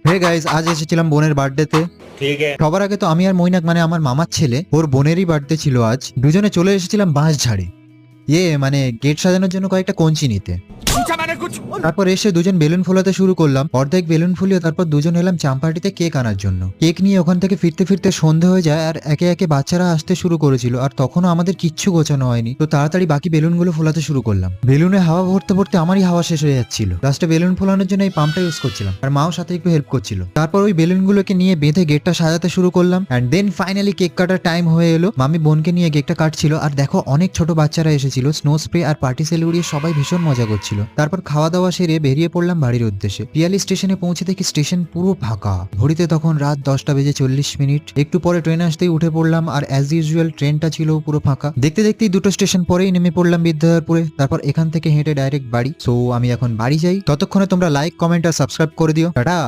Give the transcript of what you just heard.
Hey guys, আজ এসেছিলাম বোনের বার্থডেতে। ठीक है। সবার আগে তো আমি আর মৈনাক মানে আমার মামার ছেলে, ওর বোনেরই বার্থডে ছিল আজ। দুজনে চলে এসেছিলাম বাঁশঝাড়ে, মানে গেট সাজানোর জন্য কয়েকটা কঞ্চি নিতে। पूछा मैंने कुछ। তারপর এসে দুজন বেলুন ফোলাতে শুরু করলাম, অর্ধেক বেলুন ফুলিয়ে তারপর দুজন এলাম চাম্পাটিতে কেক আনার জন্য। কেক নিয়ে ওখান থেকে ফিরতে ফিরতে সন্ধে হয়ে যায় আর একে একে বাচ্চারা আসতে শুরু করেছিল, আর তখনও আমাদের কিচ্ছু গোছানো হয়নি। তো তাড়াতাড়ি বাকি বেলুনগুলো ফোলাতে শুরু করলাম। বেলুনে হাওয়া ভরতে ভরতে আমারই হাওয়া শেষ হয়ে যাচ্ছিল। লাস্টে বেলুন ফোলানোর জন্য এই পাম্পটা ইউজ করছিলাম, আর মাও সাথে একটু হেল্প করছিল। তারপর ওই বেলুনগুলোকে নিয়ে বেঁধে গেটটা সাজাতে শুরু করলাম। অ্যান্ড দেন ফাইনালি কেক কাটার টাইম হয়ে এলো। মামি বোনকে নিয়ে কেকটা কাটছিল, আর দেখো অনেক ছোট বাচ্চারা এসেছিল। স্নো স্প্রে আর পার্টি সেল উড়িয়ে সবাই ভীষণ মজা করছিল। তারপর খাওয়া দাওয়া সেরে বেরিয়ে পড়লাম বাড়ির উদ্দেশ্যে। পিয়ালি স্টেশনে পৌঁছে দেখি স্টেশন পুরো ফাঁকা। ঘড়িতে তখন রাত 10:40। একটু পরে ট্রেন আসতেই উঠে পড়লাম, আর অ্যাজ ইউজুয়াল ট্রেনটা ছিল পুরো ফাঁকা। দেখতে দেখতেই দুটো স্টেশন পরেই নেমে পড়লাম বিদ্যাধরপুরে। তারপর এখান থেকে হেঁটে ডাইরেক্ট বাড়ি। সো আমি এখন বাড়ি যাই। ততক্ষণে তোমরা লাইক, কমেন্ট আর সাবস্ক্রাইব করে দিও। টাটা।